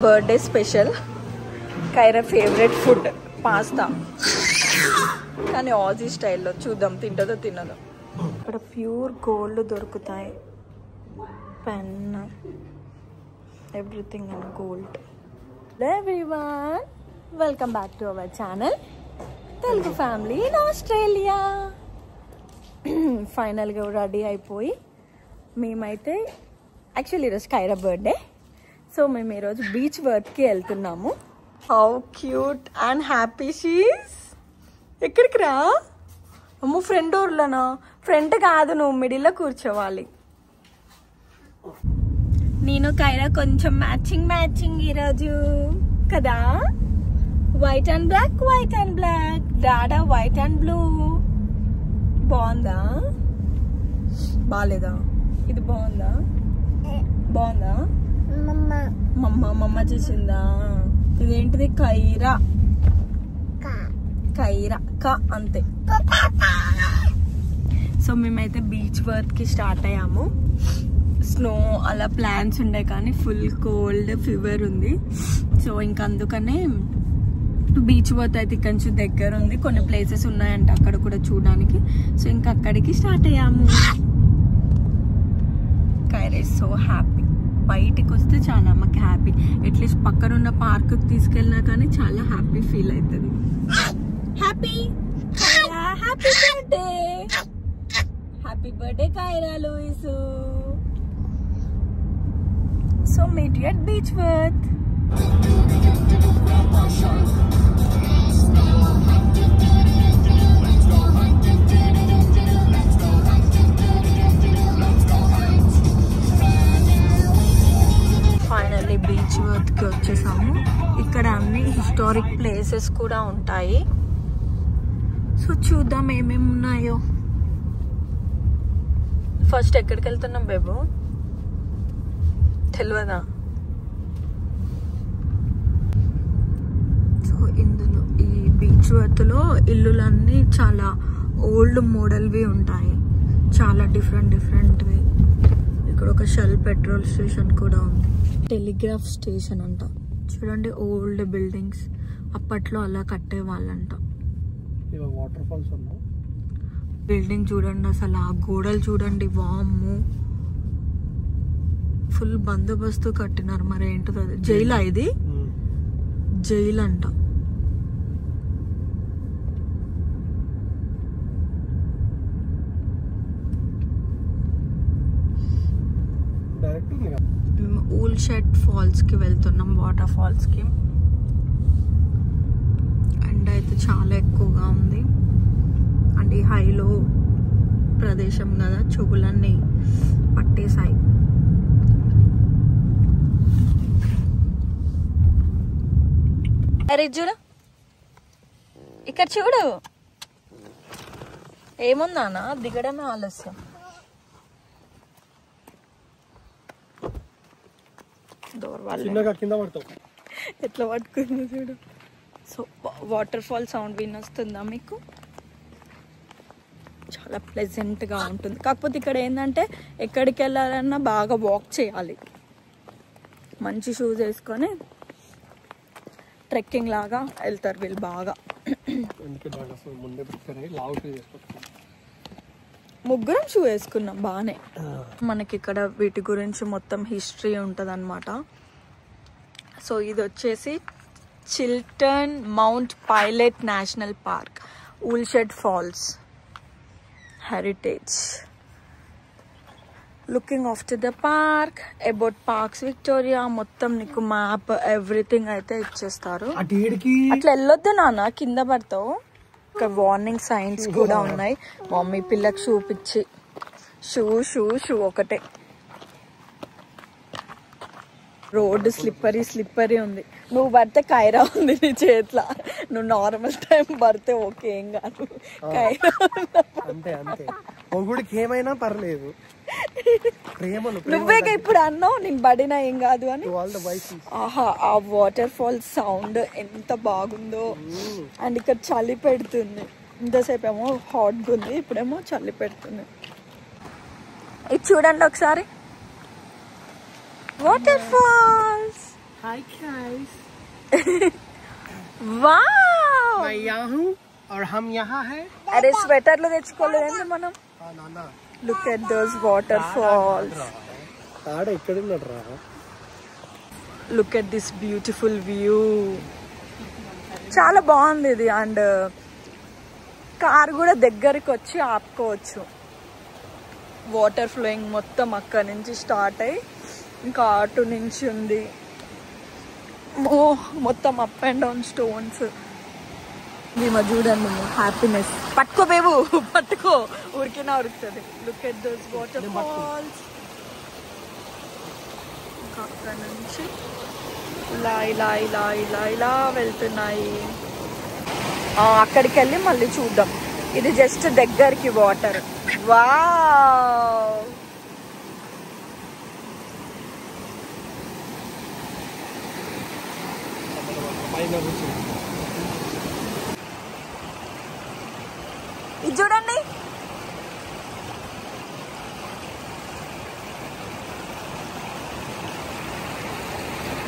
Birthday special Kaira favourite food pasta కానీ Aussie స్టైల్లో చూద్దాం తింటుందో తినదో. ఇక్కడ ప్యూర్ గోల్డ్ దొరుకుతాయి, pen everything in gold. Hello everyone, welcome back to our channel Telugu family in Australia. ఫైనల్గా రెడీ అయిపోయి మేమైతే యాక్చువల్లీ ఈరోజు కైరా బర్త్డే, సో మేము ఈరోజు బీచ్ వర్క్కి వెళ్తున్నాము. How cute and happy she's. ఎక్కడికి రా అమ్మ, ఫ్రంట్ డోర్లోనా? ఫ్రంట్ కాదు, నువ్వు మిడిల్లో కూర్చోవాలి. నేను కైరా కొంచెం మ్యాచింగ్ ఈరోజు కదా, white and black, white and black. డాడా వైట్ అండ్ బ్లూ. బాగుందా? బాగాలేదా? ఇది బాగుందా? బాగుందా? మమ్మ చేసిందా? ఇదేంటిది? కైరా క అంతే. సో మేమైతే బీచ్ వర్క్ కి స్టార్ట్ అయ్యాము. స్నో అలా ప్లాన్స్ ఉండే కానీ ఫుల్ కోల్డ్, ఫీవర్ ఉంది. సో ఇంకా అందుకనే బీచ్ వర్క్ అయితే ఇక్కడ నుంచి దగ్గర ఉంది, కొన్ని ప్లేసెస్ ఉన్నాయంట అక్కడ కూడా చూడడానికి. సో ఇంకా అక్కడికి స్టార్ట్ అయ్యాము. Kaira is so happy. బయటికి వస్తే చాలా అమ్మకి హ్యాపీ. అట్లీస్ట్ పక్కన ఉన్న పార్క్ తీసుకెళ్ళినా కానీ చాలా హ్యాపీ ఫీల్ అవుతుంది. Happy happy birthday, happy birthday Kaira Louis. So meet you at Beechworth. Finally బీచ్ వర్క్కి వచ్చేసాము. ఇక్కడ అన్ని హిస్టారిక్ ప్లేసెస్ కూడా ఉంటాయి. సో చూద్దాం ఏమేమి ఉన్నాయో. ఫస్ట్ ఎక్కడికి వెళ్తున్నాం బేబు? తెలియదా? సో ఇందులో ఈ బీచ్ వర్క్లో ఇల్లులన్నీ చాలా ఓల్డ్ మోడల్వి ఉంటాయి, చాలా డిఫరెంట్వి. ఇక్కడ ఒక షెల్ పెట్రోల్ స్టేషన్ కూడా ఉంది. టెలిగ్రాఫ్ స్టేషన్ అంట. చూడండి, ఓల్డ్ బిల్డింగ్స్ అప్పట్లో అలా కట్టే వాళ్ళంట. వాటర్ ఫాల్స్ బిల్డింగ్ చూడండి, అసలు ఆ గోడలు చూడండి, వామ్ము ఫుల్ బందోబస్తు కట్టినారు. మరి ఏంటో జైలా? ఇది జైలు అంట. ఊల్షెట్ ఫాల్స్ కి వెళ్తున్నాం, వాటర్ ఫాల్స్ కి. అండ్ అయితే చాలా ఎక్కువగా ఉంది. అంటే ఈ హైలో ప్రదేశం కదా, చెవులన్నీ పట్టేసాయి. అరే చూడు, ఇక్కడ చూడు ఏముందానా, దిగడమే ఆలస్యం. ఎట్లా పట్టుకుంది చూడు. సో వాటర్ ఫాల్ సౌండ్ వినొస్తుందా మీకు? చాలా ప్లెజెంట్ గా ఉంటుంది. కాకపోతే ఇక్కడ ఏంటంటే ఎక్కడికి వెళ్ళాలన్నా బాగా వాక్ చేయాలి. మంచి షూస్ వేసుకొని ట్రెక్కింగ్ లాగా వెళ్తారు వీళ్ళు బాగా. ముగ్గురం షూ వేసుకున్నాం బాగానే. మనకి ఇక్కడ వీటి గురించి మొత్తం హిస్టరీ ఉంటుంది అన్నమాట. సో ఇది వచ్చేసి Chiltern Mount Pilot national park, Woolshed falls heritage. Looking after the park, about parks Victoria, మొత్తం నీకు మ్యాప్ ఎవ్రీథింగ్ అయితే ఇచ్చేస్తారు. అట్లా వెళ్ళొద్దు నాన్న, కింద పడతావు. ఇక్కడ వార్నింగ్ సైన్స్ కూడా ఉన్నాయి. మమ్మీ పిల్లకి చూపించి షూ ఒకటే. రోడ్డు స్లిప్పరీ ఉంది. నువ్వు పడితే కైరా ఉంది నీ చేతిలో. నువ్వు నార్మల్ టైం పడితే ఓకే, ఏం కాదు. కైరా ఏమైనా పర్లేదు. నువ్వే ఇప్పుడు అన్నావు నేను పడినా ఏం కాదు అని. ఆహా, ఆ వాటర్ ఫాల్ సౌండ్ ఎంత బాగుందో. అండ్ ఇక్కడ చలి పెడుతుంది. ఇంతసేపు ఏమో హాట్గా ఉంది, ఇప్పుడేమో చలి పెడుతుంది. ఇది చూడండి ఒకసారి, వాటర్ ఫాల్స్. हाय गाइस वाव मैं यहाँ हूँ और हम यहाँ हैं अरे స్వెటర్లు తెచ్చుకోలేదండి మనం नाना look at those waterfalls ఆడ ఇక్కడ ఉన్నాడు రా look at this beautiful view చాలా బాగుంది ఇది అండ్ కార్ కూడా దగ్గరికి వచ్చి ఆపుకోవచ్చు వాటర్ ఫ్లోయింగ్ మొత్తం అక్కడి నుంచి స్టార్ట్ అయ్యి ఇంకా అటు నుంచి ఉంది మొత్తం అప్ అండ్ డౌన్ స్టోన్స్ మేము చూడండి హ్యాపీనెస్ పట్టుకో బేబు పట్టుకో ఉరికినా ఉరుకుతుంది look at those waterfalls ఇంకా అక్కడ నుంచి ఇలా ఇలా ఇలా ఇలా ఇలా వెళ్తున్నాయి అక్కడికి వెళ్ళి మళ్ళీ చూద్దాం ఇది జస్ట్ దగ్గరికి వాటర్ వావ్ ఇది చూడండి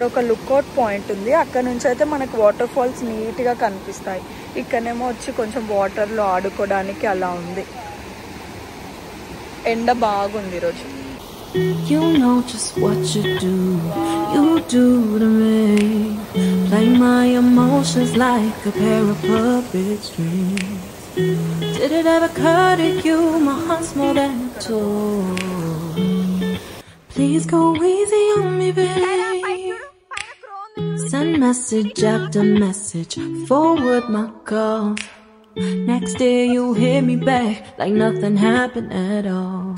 ఒక లుక్అవుట్ పాయింట్ ఉంది అక్కడ నుంచి అయితే మనకు వాటర్ ఫాల్స్ నీట్ గా కనిపిస్తాయి ఇక్కడనేమో వచ్చి కొంచెం వాటర్ లో ఆడుకోవడానికి అలా ఉంది ఎండ బాగుంది ఈరోజు You know just what you do to me. Play my emotions like a pair of puppet strings. Did it ever occur to you my heart's more than a toy? Please go easy on me, babe. Send message after message, forward my calls. Next day you hit me back like nothing happened at all.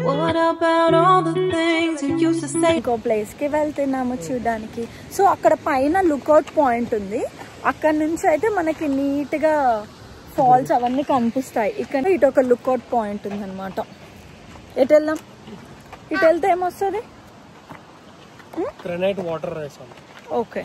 What about all the things you used to say? ఇంకో place కి వెళ్తున్నాము చూడడానికి so అక్కడ పైన lookout point ఉంది అక్కడ నుంచి అయితే మనకి నీట్ గా ఫాల్స్ అవన్నీ కనిపిస్తాయి ఇక్కడ ఇటు ఒక లుక్అవుట్ పాయింట్ ఉంది అనమాట ఎటు వెళ్దాం ఇటు వెళ్తే ఏమొస్తుంది గ్రానైట్ వాటర్ వేసాం ఓకే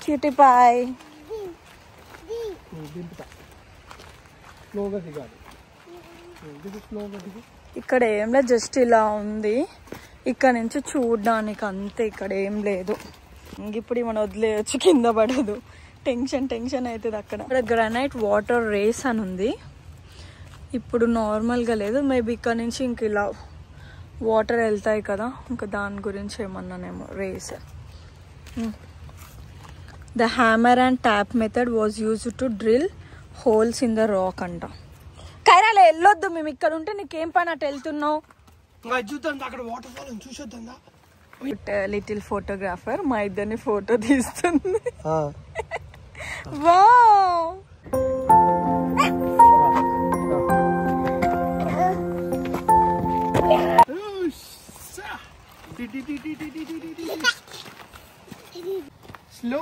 క్యూటీ పాయ్ స్లోగా దిగాలి స్లోగా దిగి ఇక్కడ ఏం లేదు జస్ట్ ఇలా ఉంది ఇక్కడ నుంచి చూడడానికి అంతే ఇక్కడ ఏం లేదు ఇప్పుడు మనం వదిలేయచ్చు కింద పడదు టెన్షన్ అవుతుంది అక్కడ గ్రానైట్ వాటర్ రేస్ అని ఉంది ఇప్పుడు నార్మల్గా లేదు మేబీ ఇక్కడ నుంచి ఇంక ఇలా వాటర్ వెళ్తాయి కదా ఇంకా దాని గురించి ఏమన్నానేమో race the hammer and tap method was used to drill holes in the rock అంట కైరాలో వెళ్ళొద్దు మేము ఇక్కడ ఉంటే నీకేం పని అటు వెళ్తున్నావు చూద్దాం అక్కడ వాటర్ ఫాల్ చూసొద్దా లిటిల్ ఫోటోగ్రాఫర్ మా ఇద్దరిని ఫోటో తీస్తుంది వావ్ స్లో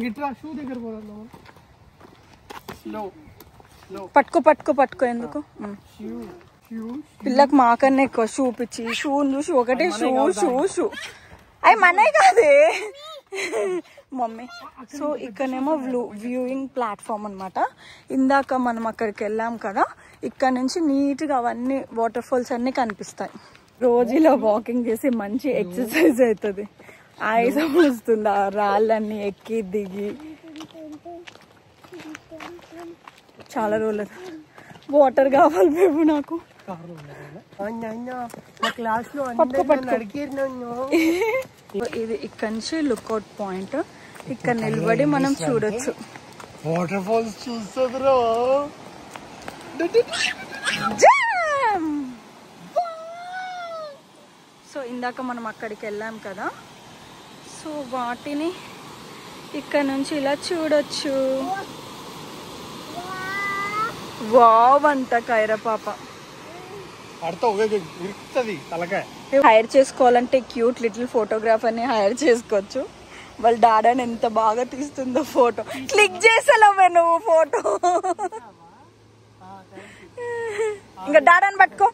ఇట్లా షూ దగ్గర పోదాం స్లో పట్టుకో ఎందుకు పిల్లకి మాకన్నా ఎక్కువ షూ పిచ్చి షూని చూసి ఒకటే షూ అవి మనే కాదే మమ్మీ సో ఇక్కడనేమో వ్యూయింగ్ ప్లాట్ఫామ్ అనమాట ఇందాక మనం అక్కడికి వెళ్ళాం కదా ఇక్కడ నుంచి నీట్గా అవన్నీ వాటర్ ఫాల్స్ అన్ని కనిపిస్తాయి రోజు ఇలా వాకింగ్ చేసి మంచి ఎక్సర్సైజ్ అవుతుంది ఆయాసం వస్తుంది ఆ రాళ్ళన్నీ ఎక్కి దిగి చాలా రోజులు వాటర్ కావాలి మేము నాకు ఇది ఇక్కడ నుంచి లుక్అవుట్ పాయింట్ ఇక్కడ నిలబడి మనం చూడొచ్చు వాటర్ ఫాల్స్ చూస్తుందిరా సో ఇందాక మనం అక్కడికి వెళ్ళాం కదా సో వాటిని ఇక్కడ నుంచి ఇలా చూడొచ్చు వావ్ అంట కైరా పాప హైర్ చేసుకోవాలంటే క్యూట్ లిటిల్ ఫోటోగ్రాఫర్ ని హైర్ చేసుకోవచ్చు వాళ్ళ డాడాని ఎంత బాగా తీస్తుందో ఫోటో క్లిక్ చేసేలా నువ్వు ఫోటో ఇంకా డాడీని పట్టుకో.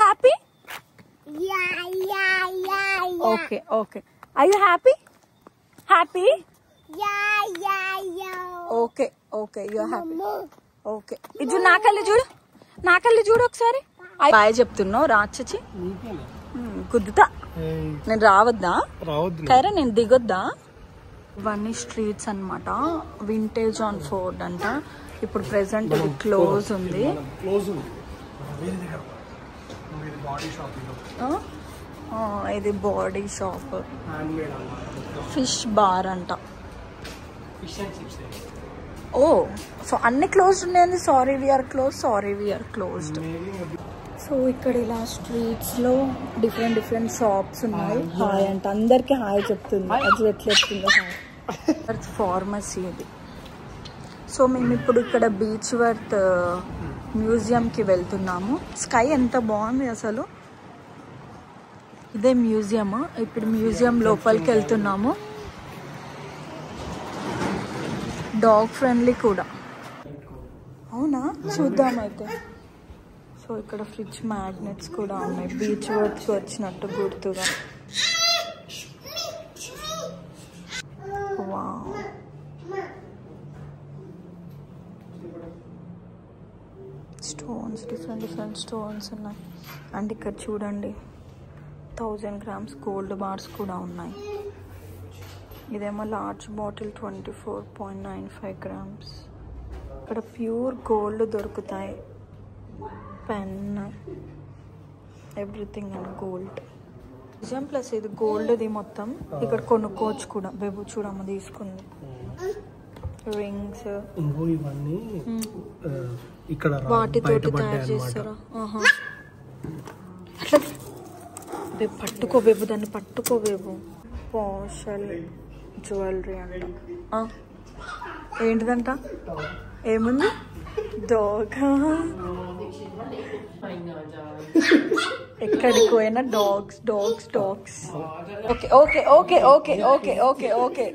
Happy? Okay okay. I you happy? Happy? Okay okay you happy. Okay ఇది నా కళ్ళు చూడు, నా కళ్ళు చూడు ఒకసారి. బాయ్ చెప్తున్నావు రాచచి కుద్దుతా. నేను రావద్దా? కైరా నేను దిగొద్దా? ఇవన్నీ స్ట్రీట్స్ అన్నమాట. వింటేజ్ ఆన్ ఫోర్డ్ అంట. ఇప్పుడు ప్రెసెంట్ ఇది క్లోజ్ ఉంది. ఇది బాడీ షాప్. ఫిష్ బార్ అంట. ఓ సో అన్ని క్లోజ్డ్ ఉన్నాయండి. Sorry we're close, sorry we're closed. So ఇక్కడ ఇలా స్ట్రీట్స్ లో డిఫరెంట్ డిఫరెంట్ షాప్స్ ఉన్నాయి. హాయ్ అంట అందరికి హాయ్ చెప్తుంది. అది ఎట్లా చెప్తుందో హాయ్. ఫార్మసీ ఇది. సో మేము ఇప్పుడు ఇక్కడ బీచ్ వర్త్ మ్యూజియంకి వెళ్తున్నాము. స్కై ఎంత బాగుంది అసలు. ఇదే మ్యూజియం. ఇప్పుడు మ్యూజియం లోపలికి వెళ్తున్నాము. డాగ్ ఫ్రెండ్లీ కూడా. అవునా చూద్దాం అయితే. సో ఇక్కడ ఫ్రిడ్జ్ మ్యాగ్నెట్స్ కూడా ఉన్నాయి. బీచ్ వర్త్కి వచ్చినట్టు గుర్తుగా. Wow. Stones different different stones ఉన్నాయి. అండ్ ఇక్కడ చూడండి 1000 grams గోల్డ్ బార్స్ కూడా ఉన్నాయి. ఇదేమో లార్జ్ బాటిల్ 24.95 grams. ఇక్కడ ప్యూర్ గోల్డ్ దొరుకుతాయి. Pen everything and gold. నిజం ప్లస్ ఇది గోల్డ్ది మొత్తం. ఇక్కడ కొనుక్కోవచ్చు కూడా. బేబు చూడమ్మ తీసుకుంది రింగ్స్. ఇవన్నీ ఇక్కడ వాటితో తయారు చేస్తారా? అట్లా బేబు పట్టుకో బేబు, దాన్ని పట్టుకో బేబు. పాషల్ జ్యువెలరీ అంట. ఏంటిదంట? ఏముంది? డాగ్. ఎక్కడికి పోయినా dogs dogs dogs. Okay okay okay okay okay okay okay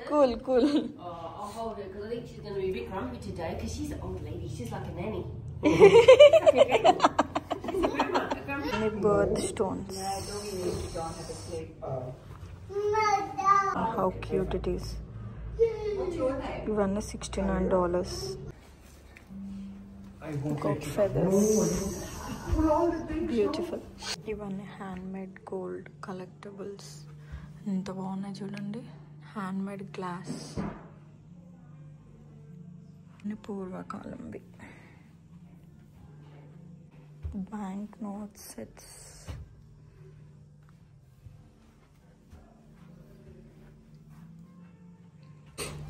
cool cool. I think she's going to be a bit grumpy today because she's an old lady. She's like a nanny. Birth stones. How cute it is. Ivanni $69. Got feathers. Beautiful. Ivanni handmade gold collectibles. ఎంత బాగున్నాయి చూడండి. Handmade glass. పూర్వకాలంవి. Bank note sets.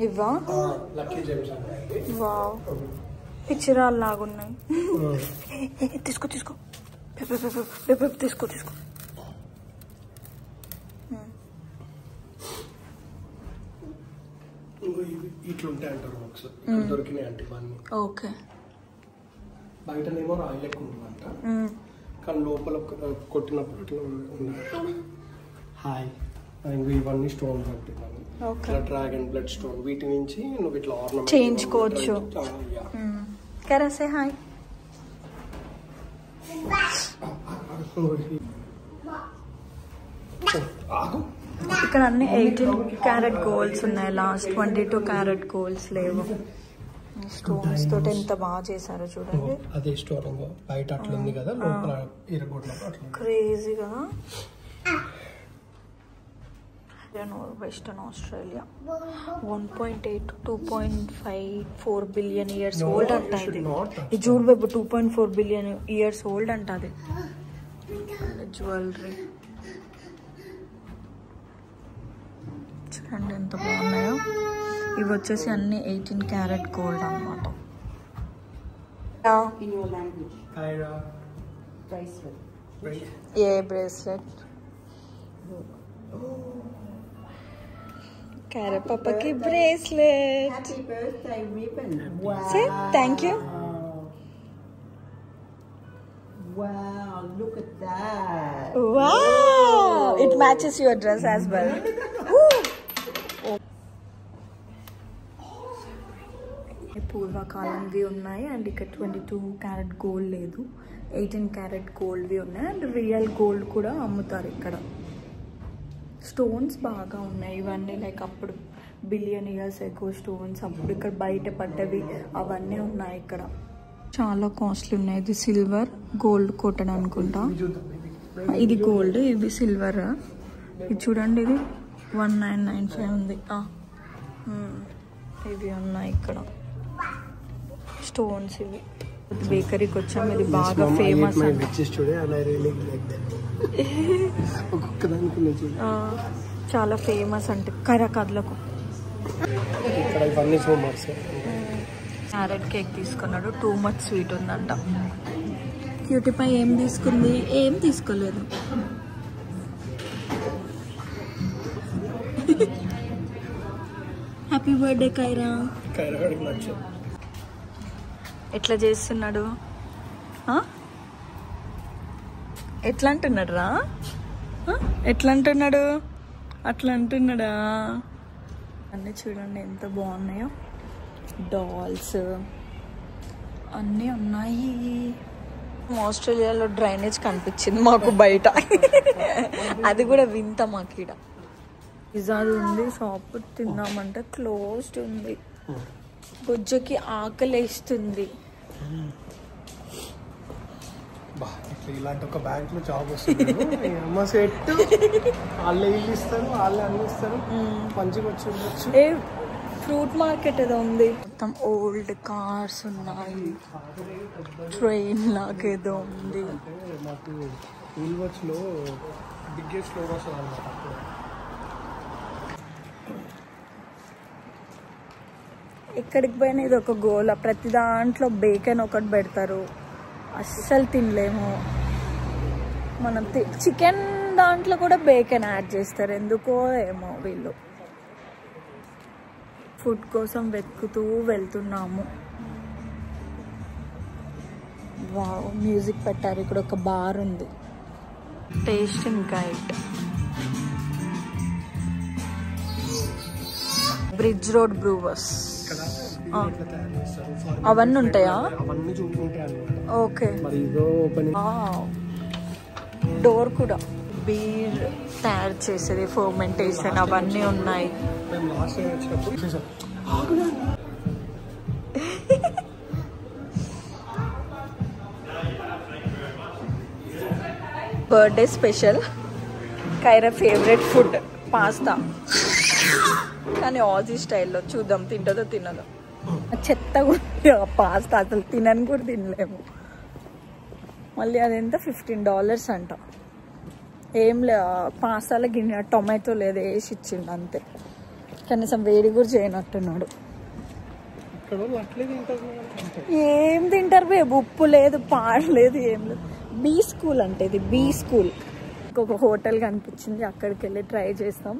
ఇవా? Wow పిచ్చిరాలు లాగున్నాయి. తీసుకో తీసుకో తీసుకో తీసుకో. ఇట్లుంటాయి అంటారు బాక్స్. దొరికినాయి అంటే ఇవన్నీ. ఓకే. బయటనేమో రాయి లెక్క ఉంటుందంట, కానీ లోపల కొట్టినప్పుడు ఇట్లా ఉన్నాయి. హాయ్ ఇవన్నీ స్టోన్ పట్టినాను. ఇట్లా డ్రాగన్ బ్లడ్ స్టోన్. వీటి నుంచి నువ్వు ఇట్లా ఆర్నమెంట్ చేయించుకోవచ్చు. కరసే హాయ్. ఇక్కడ అన్ని 18 క్యారెట్ గోల్డ్స్ ఉన్నాయి. లాస్ట్ 22 క్యారెట్ గోల్డ్స్ లేవు. స్టోన్స్ తోటి ఎంత బాగా చేశారో చూడండి. అదే స్టోరింగ్ బయట అట్లా ఉంది కదా, లోపల ఇరగొట్టినప్పుడు అట్లా క్రేజీగా. Western Australia 1.8 to 2.54 billion years old అంట. ఇది చూడు బాబు 2.4 బిలియన్ ఇయర్స్ ఓల్డ్ అంట. అది జ్యువెలరీ చూడండి ఎంత బాగున్నాయో. ఇవి వచ్చేసి అన్ని 18 క్యారెట్ గోల్డ్ అన్నమాట. ఏ bracelet Cara Papa ki bracelet. Happy birthday ribbon. Wow. Say thank you. Wow, look at that. Wow. It matches your dress as well. పూర్వకాలంవి ఉన్నాయి. అండ్ ఇక్కడ 22 క్యారెట్ గోల్డ్ లేదు, 18 క్యారెట్ గోల్డ్వి ఉన్నాయి. అండ్ రియల్ గోల్డ్ కూడా అమ్ముతారు ఇక్కడ. Stones బాగా ఉన్నాయి. ఇవన్నీ లైక్ అప్పుడు బిలియన్ ఇయర్స్ ఎగో స్టోన్స్, అప్పుడు ఇక్కడ బయట పడ్డవి అవన్నీ ఉన్నాయి ఇక్కడ. చాలా కాస్ట్లీ ఉన్నాయి. ఇది సిల్వర్ గోల్డ్ కోటెడ్ అనుకుంటా. ఇది గోల్డ్, ఇవి సిల్వర్. ఇది చూడండి, ఇది 1995 ఉంది. ఇవి ఉన్నాయి ఇక్కడ స్టోన్స్. ఇవి బేకరీకి వచ్చాము. ఇది బాగా ఫేమస్. చాలా ఫేమస్ అంటే కరకదలకు. క్యారెట్ కేక్ తీసుకున్నాడు. టూ మచ్ స్వీట్ ఉందంట. క్యూటీపై ఏం తీసుకుంది? ఏం తీసుకోలేదు. Happy birthday Kaira. ఎట్లా చేస్తున్నాడు? ఎట్లా అంటున్నాడు రా? ఎట్లా అంటున్నాడు? అట్లా అంటున్నాడా? అన్నీ చూడండి ఎంత బాగున్నాయో. డాల్స్ అన్నీ ఉన్నాయి. ఆస్ట్రేలియాలో డ్రైనేజ్ కనిపించింది మాకు బయట. అది కూడా వింత మాకు ఇక్కడ. పిజ్జా ఉంది షాప్, తిందామంటే క్లోజ్డ్ ఉంది. బుజ్జకి ఆకలేస్తుంది. ఇలాంటి ఒక బ్యాంక్ లో జాబ్ వస్తుంది. సెట్ వాళ్ళే ఇల్లు ఇస్తారు, వాళ్ళే అన్ని ఇస్తారు. మంచిగా వచ్చి ఏ ఫ్రూట్ మార్కెట్ ఏదో ఉంది. మొత్తం ఓల్డ్ కార్స్ ఉన్నాయి. ట్రైన్ లాగా ఏదో ఉంది. మాకు ఊల్వర్స్ లో బిగ్గెస్ట్ ఫ్లోర్ వస్తుంది అన్నమాట. ఎక్కడికి పోయినా ఇది ఒక గోల. ప్రతి దాంట్లో బేకన్ ఒకటి పెడతారు, అస్సలు తినలేము మనం. చికెన్ దాంట్లో కూడా బేకన్ యాడ్ చేస్తారు, ఎందుకో ఏమో వీళ్ళు. ఫుడ్ కోసం వెతుకుతూ వెళ్తున్నాము. వావ్, మ్యూజిక్ పెట్టారు. ఇక్కడ ఒక బార్ ఉంది. Tasting guide. Bridge road brewers అవన్నీ ఉంటాయా? ఓకే. డోర్ కూడా బీర్ తయారు చేసేది, ఫర్మెంటేషన్ అవన్నీ ఉన్నాయి. Birthday special Kaira favourite food pasta, కానీ ఆజీ స్టైల్లో. చూద్దాం తింటుందో తినదో. చెత్తగా పాస్తా అసలు తినని కూడా తినలేము. మళ్ళీ అదెంత $15 అంట. ఏం లే, పాస్తాలో గిన్నె టొమాటో లేదు, వేసి ఇచ్చిండు అంతే. కనీసం వేడి కూడా చేయనట్టున్నాడు. ఏం తింటారు బే? ఉప్పు లేదు, పాడు లేదు, ఏం లేదు. బీ స్కూల్ అంటే ఇది, బీ స్కూల్. ఇంకొక హోటల్ కనిపించింది, అక్కడికి వెళ్ళి ట్రై చేస్తాం.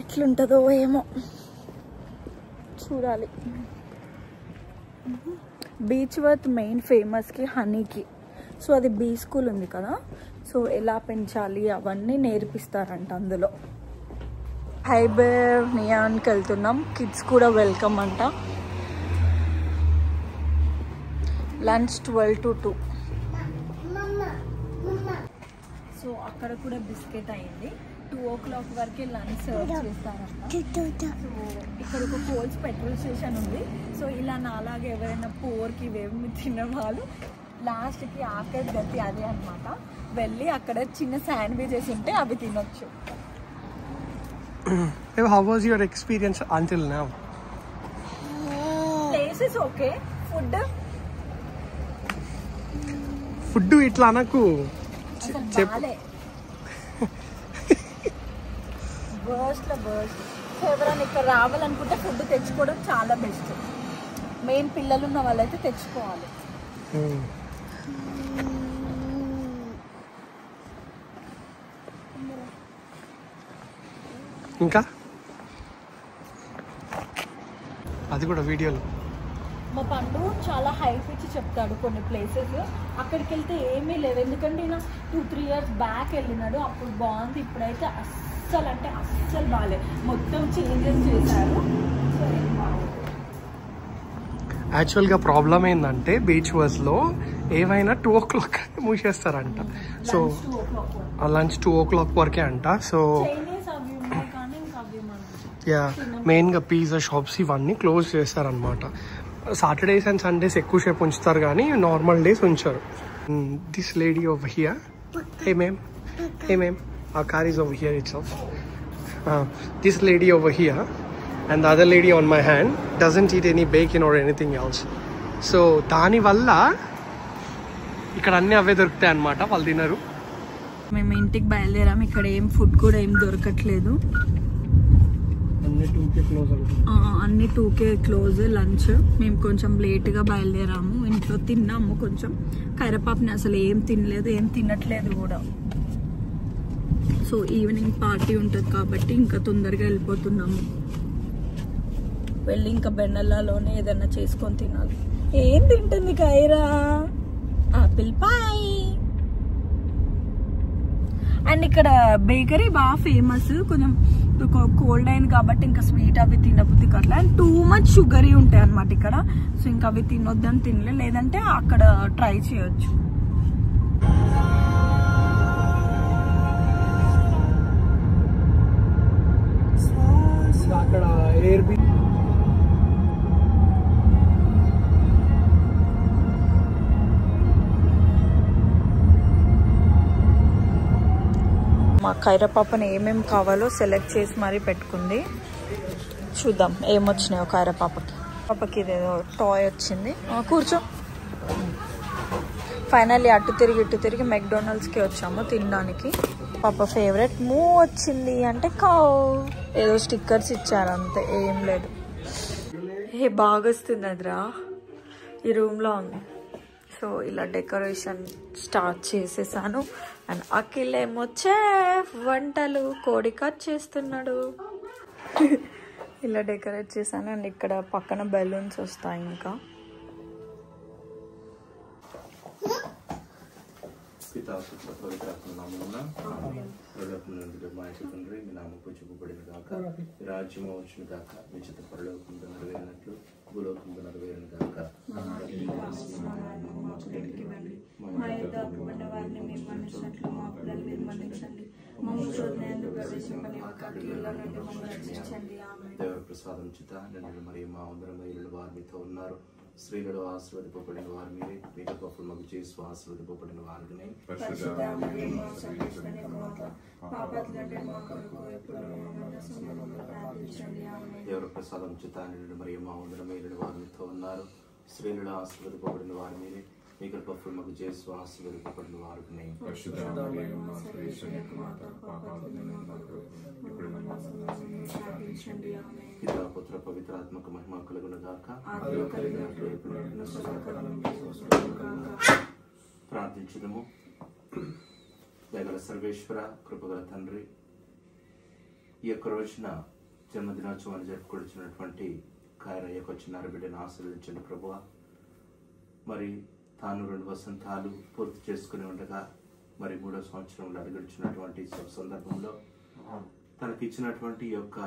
ఎట్లుంటుందో ఏమో చూడాలి. బీచ్ వర్త్ మెయిన్ ఫేమస్కి హనీకి. సో అది బీ స్కూల్ ఉంది కదా, సో ఎలా పెంచాలి అవన్నీ నేర్పిస్తారంట అందులో. హైబర్ నియాన్కి వెళ్తున్నాం. కిడ్స్ కూడా వెల్కమ్ అంట. Lunch 12 to 2. సో అక్కడ కూడా బిస్కెట్ అయింది. 2 o'clock వరకే లంచ్ సర్వ్ చేస్తారంట. సో ఇక్కడ ఒక కోల్స్ పెట్రోల్ స్టేషన్ ఉంది. సో ఇలా నాలాగా ఎవరైనా పోర్కి ఇవేమి తిన్న వాళ్ళు లాస్ట్కి ఆఖరి గతి అదే అనమాట. వెళ్ళి అక్కడ చిన్న శాండ్విచెస్ ఉంటే అవి తినొచ్చు. How was your experience until now? Place is okay. Food ఇట్లా అనకు. బర్స్ట్ ఎవరైనా ఇక్కడ రావాలనుకుంటే ఫుడ్ తెచ్చుకోవడం చాలా బెస్ట్. మెయిన్ పిల్లలు ఉన్న వాళ్ళైతే తెచ్చుకోవాలి. ఇంకా అది కూడా వీడియోలో మా పండు చాలా హైప్ ఇచ్చి చెప్తాడు కొన్ని ప్లేసెస్. అక్కడికి వెళ్తే ఏమీ లేవు, ఎందుకంటే ఈయన 2-3 years బ్యాక్ వెళ్ళినాడు, అప్పుడు బాగుంది. ఇప్పుడైతే అస్సలు అంటే అస్సలు బాగాలేదు, మొత్తం చేంజెస్ చేశారు. సో యాక్చువల్గా ప్రాబ్లం ఏంటంటే బీచ్ వర్స్లో ఏవైనా 2 o'clock మూసేస్తారంట. సో లంచ్ 2 o'clock వరకే అంట. సో యా మెయిన్గా పిజ్జా షాప్స్ ఇవన్నీ క్లోజ్ చేస్తారనమాట. సాటర్డేస్ అండ్ సండేస్ ఎక్కువసేపు ఉంచుతారు కానీ నార్మల్ డేస్ ఉంచారు. This lady over here, hey ma'am, our car is over here itself. This lady over here and the other lady on my hand doesn't eat any bacon or anything else. So దాని వల్ల ఇక్కడ అన్నీ అవే దొరుకుతాయి అన్నమాట, వాళ్ళు తినరు. మేము ఇంటికి బయలుదేరాము. ఇక్కడ ఏం ఫుడ్ కూడా ఏం దొరకట్లేదు. అన్ని 2K క్లోజ్ లంచ్. మేము కొంచెం లేట్గా బయలుదేరాము. ఇంట్లో తిన్నాము కొంచెం. కైరపాప్ని అసలు ఏం తినలేదు, ఏం తినట్లేదు కూడా. సో ఈవినింగ్ పార్టీ ఉంటుంది కాబట్టి ఇంకా తొందరగా వెళ్ళిపోతున్నాము. వెళ్ళి ఇంకా బెన్నెల్లాలోనే ఏదైనా చేసుకొని తినాలి. ఏం తింటుంది కైరా? Apple pie. అండ్ ఇక్కడ బేకరీ బాగా ఫేమస్. కొంచెం కోల్డ్ అయింది కాబట్టి ఇంకా స్వీట్ అవి తినబుద్ధి కట్లా. అండ్ టూ మచ్ షుగరీ ఉంటాయి అన్నమాట ఇక్కడ. సో ఇంకా అవి తినొద్దని తినలే, లేదంటే అక్కడ ట్రై చేయొచ్చు. అక్కడ ఎయిర్ బీ మా కైరా పాపని ఏమేమి కావాలో సెలెక్ట్ చేసి మరీ పెట్టుకుంది. చూద్దాం ఏమొచ్చినాయో కైరా పాపకి ఇదేదో టాయ్ వచ్చింది. కూర్చో. ఫైనల్లీ అటు తిరిగి మెక్డొనాల్డ్స్కి వచ్చాము తినడానికి. పాప ఫేవరెట్ మూ వచ్చింది అంటే కావు. ఏదో స్టిక్కర్స్ ఇచ్చారు అంతే, ఏం లేదు. ఏ బాగా వస్తుంది అదిరా. ఈ రూమ్లో ఉంది. సో ఇలా డెకరేషన్ స్టార్ట్ చేసేసాను. అండ్ అఖిల్ ఏమో చెఫ్, వంటలు కోడి కట్ చేస్తున్నాడు. ఇలా డెకరేట్ చేశాను. అండ్ ఇక్కడ పక్కన బెలూన్స్ వస్తాయి. ఇంకా రాజ్యము వచ్చును కాక, మీ చిత్త పరలోకములో నెరవేరినట్లు భూలోకములో నెరవేరును కాక. దేవుని ప్రసాదం చిత నిండు మరియు మా అందరం మహిళలు వారు మీతో ఉన్నారు. స్త్రీలలో ఆశీర్వదింపబడిన వారు మీరే, మీ గొప్పలు మగు చేసి ఆశీర్వదింపబడిన వారిని. దేవుని ప్రసాదం చిత నిండు మరియు మా అందరం మహిళలు వారు మీతో ఉన్నారు. స్త్రీలలో ఆశీర్వదింపబడిన వారు మీరే, మీ గొప్పలు మగు చేసి ఆశీర్వదింపబడిన వారిని. పితా పుత్ర పవిత్రాత్మక మహిమ కలుగును గాక. ప్రార్థించుదము. దయగల సర్వేశ్వర, కృపగల తండ్రి, ఈ యొక్క రోజున జన్మదినోత్సవాన్ని జరుపుకొచ్చినటువంటి కైరయ్యకు వచ్చిన బిడ్డను ఆశీర్వదించండి ప్రభువా. మరి తాను 2 వసంతాలు పూర్తి చేసుకుని ఉండగా మరి 3వ సంవత్సరంలో అడుగుడుచున్నటువంటి సందర్భంలో తనకి ఇచ్చినటువంటి ఈ యొక్క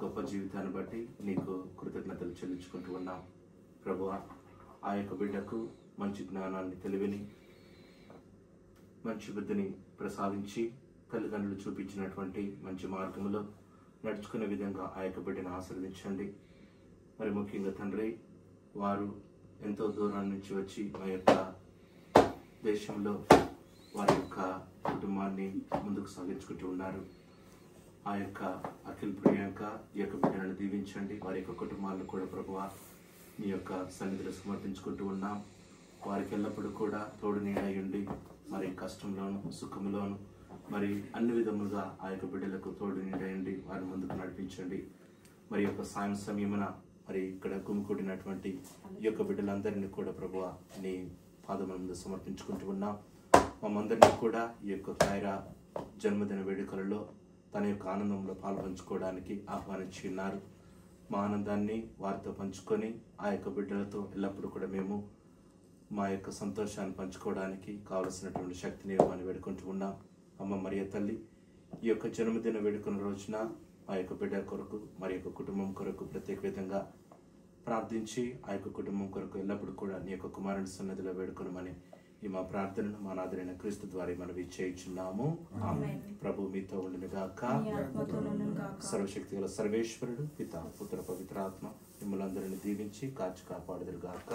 గొప్ప జీవితాన్ని బట్టి నీకు కృతజ్ఞతలు చెల్లించుకుంటూ ఉన్నాం ప్రభువా. ఆ యొక్క బిడ్డకు మంచి జ్ఞానాన్ని, తెలివిని, మంచి బుద్ధిని ప్రసాదించి తల్లిదండ్రులు చూపించినటువంటి మంచి మార్గంలో నడుచుకునే విధంగా ఆ యొక్క బిడ్డను ఆశీర్వదించండి. మరి ముఖ్యంగా తండ్రి, వారు ఎంతో దూరం నుంచి వచ్చి మా యొక్క దేశంలో వారి యొక్క కుటుంబాన్ని ముందుకు సాగించుకుంటూ ఉన్నారు. ఆ యొక్క అఖిల్, ప్రియాంక ఈ యొక్క బిడ్డలను దీవించండి. వారి యొక్క కుటుంబాలను కూడా ప్రభువా మీ యొక్క సన్నిధిలో సమర్పించుకుంటూ ఉన్నాం. వారికి ఎల్లప్పుడూ కూడా తోడు నీడయుండి మరి కష్టంలోను సుఖంలోను మరి అన్ని విధములుగా ఆ యొక్క బిడ్డలకు తోడు నీడయండి, వారిని ముందుకు నడిపించండి. మరి యొక్క సాయం సమయమున మరి ఇక్కడ గుమికూడినటువంటి ఈ యొక్క బిడ్డలందరినీ కూడా ప్రభువా నీ పాదముల ముందు సమర్పించుకుంటూ ఉన్నాం. మమ్మందరినీ కూడా ఈ యొక్క కైరా జన్మదిన వేడుకలలో తన యొక్క ఆనందంలో పాల్పంచుకోవడానికి ఆహ్వానించి ఉన్నారు. మా ఆనందాన్ని వారితో పంచుకొని ఆ యొక్క బిడ్డలతో ఎల్లప్పుడూ కూడా మేము మా యొక్క సంతోషాన్ని పంచుకోవడానికి కావలసినటువంటి శక్తిని ఇవ్వమని వేడుకుంటూ ఉన్నాం. అమ్మ మరియ తల్లి, ఈ యొక్క జన్మదిన వేడుకల రోజున ఆ యొక్క బిడ్డ కొరకు మరి యొక్క కుటుంబం కొరకు ప్రత్యేక విధంగా ప్రార్థించి ఆ యొక్క కుటుంబం కొరకు ఎల్లప్పుడూ కూడా నీ యొక్క కుమారుని సన్నిధిలో వేడుకొనమని ఈ మా ప్రార్థనను మా నాథుడైన క్రీస్తు ద్వారా మనవి చేయుచున్నాము. ప్రభు మీతో ఉండును గాక. సర్వశక్తి గల సర్వేశ్వరుడు పిత పుత్ర పవిత్రాత్మ మిమ్మల్ని అందరిని దీవించి కాచి కాపాడుదురు గాక.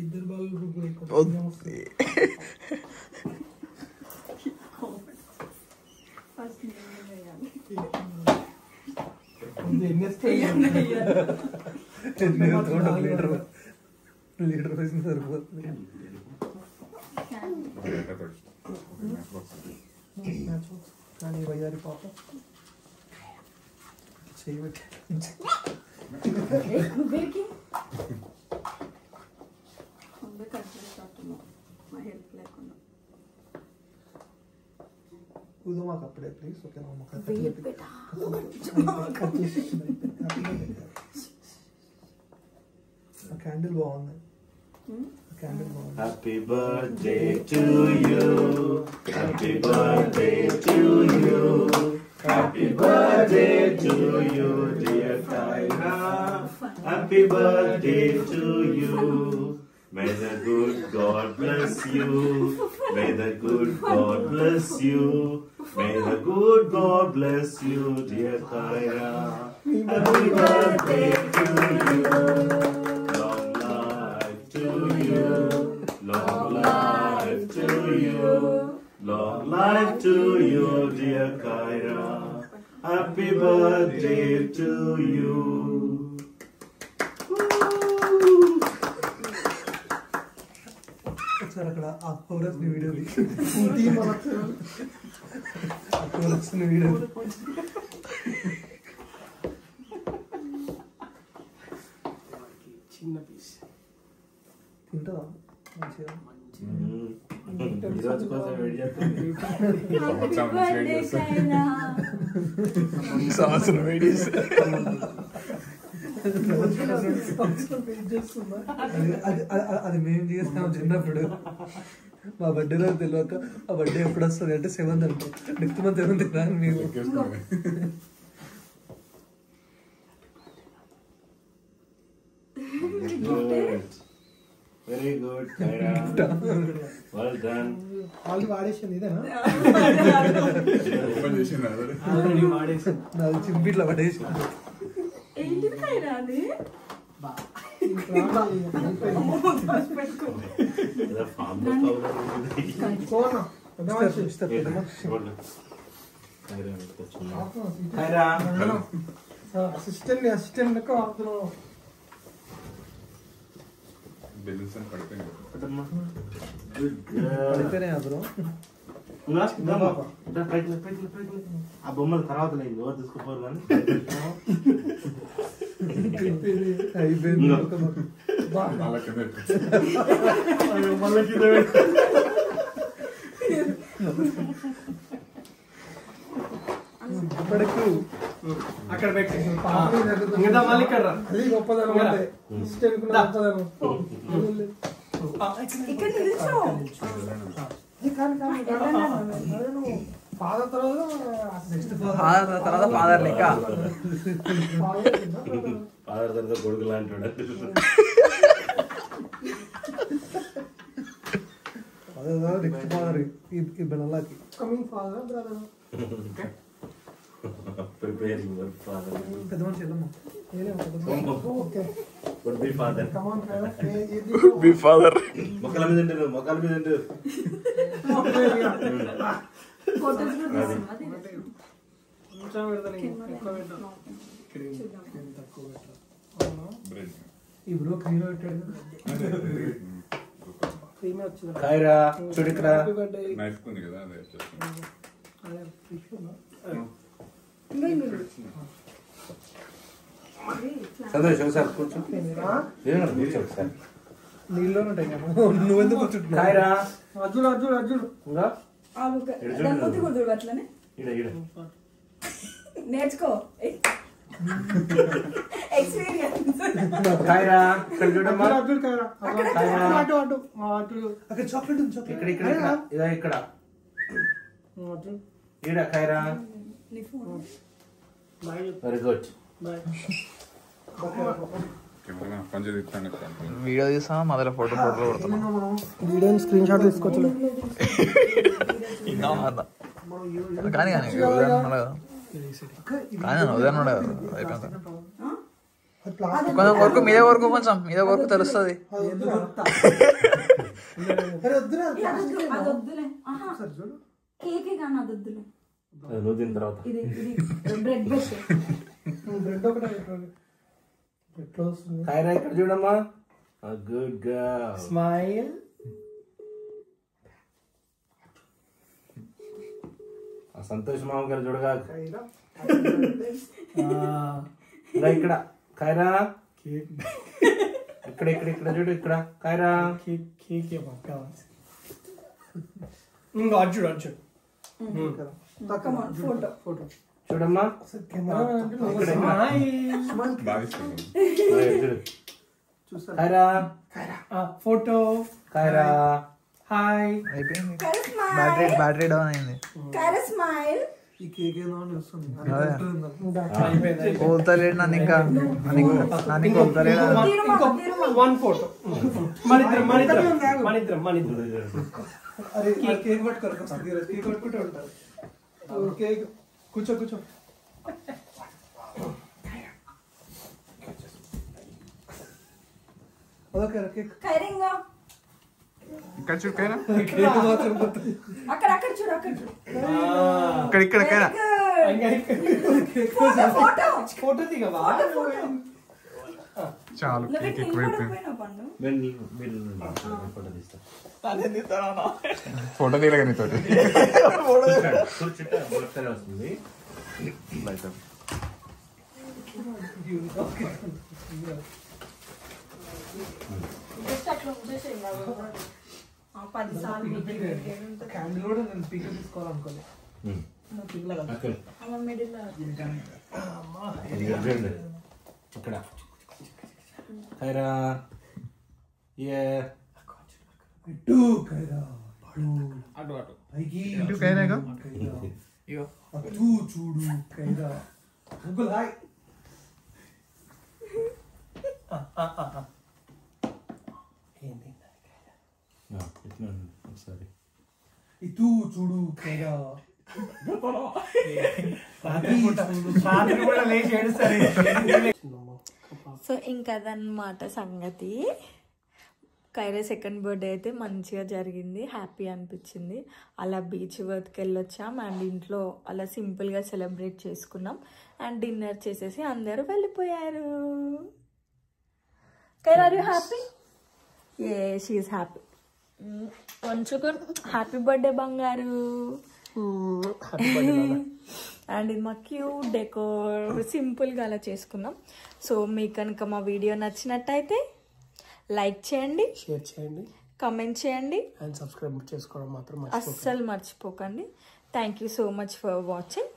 ఇద్దరు బాలు లీటర్ వేసిన సరిపోతుంది. కానీ వయ్యారి పాప చేయబట్టి మాకు అప్పుడే ప్లీజ్. ఓకే క్యాండిల్ బాగుంది. Happy birthday to you. Happy birthday to you. Happy birthday to you, dear Kyra. Happy birthday to you. May the good God bless you. May the good God bless you. May the good God bless you, dear Kyra. Happy birthday to you. Long life to you. Long life to you. Long life to you, dear Kyra. Happy birthday to you. ఒకసారి అక్కడ ఆ chorus video video చిన్న piece తింటారా మంచిగా. ఈరోజు కోసం wait సంవత్సరం wait అది మేము చేస్తాం చిన్నప్పుడు. మా బర్త్డేలో తెలియక ఆ బర్త్డే ఎప్పుడు వస్తుంది అంటే 7th అంటే నెక్స్ట్ మంత్ 7th రాని మేము వెరీ గుడ్ వెల్ డన్. వాళ్ళు వాడేసింది ఇదేనా? నాకు చింపిట్లా పడేసి అసిస్టెంట్ లెక్క వాడుతున్నావు. పడిపోయినాయా బ్రో? ఆ బొమ్మలు తర్వాత లేదు ఎవరు తీసుకుపోరు కానీ అయిపోయింది. అక్కడ పెట్టి మళ్ళీ ఇక్కడ గొప్పదనం తర్వాత ఫాదర్ లెక్క ఫాదర్ తర్వాత కొడుకు లాంటి నెక్స్ట్ ఫాదర్ ఈ బెనల్లాకి coming father brother preparing your father. పెద్ద మనిషి వెళ్ళమ్మా. Okay good be father. Come on good be father. మొక్కల మీద ఉంటారు, మొక్కల మీద ఉంటారు. ఇప్పుడు క్రీమ్ పెట్టాడు. ఖైరా చూడికరా నైఫ్ ఉంది కదా అదే సంతోష్ ఒకసారి కూర్చో. కూర్చో ఒకసారి. నీళ్ళు ఉంటాయి కదా నువ్వెందుకు కూర్చుంటున్నావు? ఖైరా అర్జున్ అర్జున్ అర్జున్ నేర్చుకో ఎక్స్పీరియన్స్ కైరా ఇక్కడ చూడమ్మా అక్కడ చాక్లెట్ ఉంది ఇక్కడ ఇక్కడ ఇదా ఇక్కడ ఈడ కైరా వెరీ గుడ్ వీడియో తీసా మొదల ఫోటో కొడుతున్నా వీడియో స్క్రీన్ షాట్ తీసుకోవచ్చు కానీ కానీ ఉదయం కొంచెం వరకు మీద వరకు కొంచెం మీద వరకు తెలుస్తుంది నువ్వు తిన్న తర్వాత కైరా ఇక్కడ చూడమ్మా గుడ్ గర్ల్ స్మైల్ సంతోష్ మామ గారు చూడగా ఇక్కడ కైరా ఇక్కడ ఇక్కడ ఇక్కడ చూడు ఇక్కడ కైరా ఫోటో చూడమ్మా కైరా ఫోటో కైరా హాయ్ అయిపోయింది బ్యాటరీ డౌన్ అయింది ఈ కేక్ ఏదో వస్తుంది కోల్తలేడు నన్ను ఇంకా నన్ను కోల్తలేడు వన్ ఫోటో మనిద్దరం అరే కేక్ పట్టుకోరు కేక్ పట్టుకుంటూ ఉంటారు కేక్ కూర్చో ఓకే కేక్ ఇక్కడ చూడు కైనా అక్కడ చూడు ఇక్కడ కైనా ఫోటో దిగవా చాలు కేక్ ఎక్కువైపోయింది ఫోటో తీయలేక నీతో వస్తుంది క్యాండిల్ కూడా నేను స్పీకర్ తీసుకోవాలనుకోలేదు ఇక్కడ కైరా ఇటు కైరా అటు పైకి ఇటు కైరాగా ఇగో అటు చూడు కైరా అంకుల్ హాయ్ ఏంటి ఒకసారి ఇటు చూడు కైరా సో ఇంకా అదనమాట సంగతి. కైరా సెకండ్ బర్త్డే అయితే మంచిగా జరిగింది, హ్యాపీ అనిపించింది. అలా బీచ్ వర్త్కి వెళ్ళొచ్చాం అండ్ ఇంట్లో అలా సింపుల్గా సెలబ్రేట్ చేసుకున్నాం అండ్ డిన్నర్ చేసేసి అందరూ వెళ్ళిపోయారు. Kaira are you happy? Yeah she is happy. కొంచెం హ్యాపీ బర్త్డే బంగారు. అండ్ ఇది మా క్యూట్ డెకోర్ సింపుల్గా అలా చేసుకున్నాం. సో మీకు కనుక మా వీడియో నచ్చినట్టయితే లైక్ చేయండి, షేర్ చేయండి, కమెంట్ చేయండి అండ్ సబ్స్క్రైబ్ చేసుకోవడం మాత్రం అస్సలు మర్చిపోకండి. Thank you so much for watching.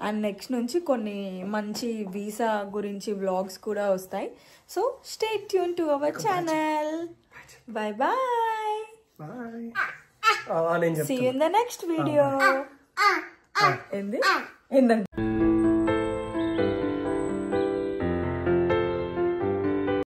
And next నుంచి కొన్ని మంచి వీసా గురించి వ్లాగ్స్ కూడా వస్తాయి. So stay tune to our channel. Bye bye. Bye. See you in the next video. ఏంది? ఏందండి?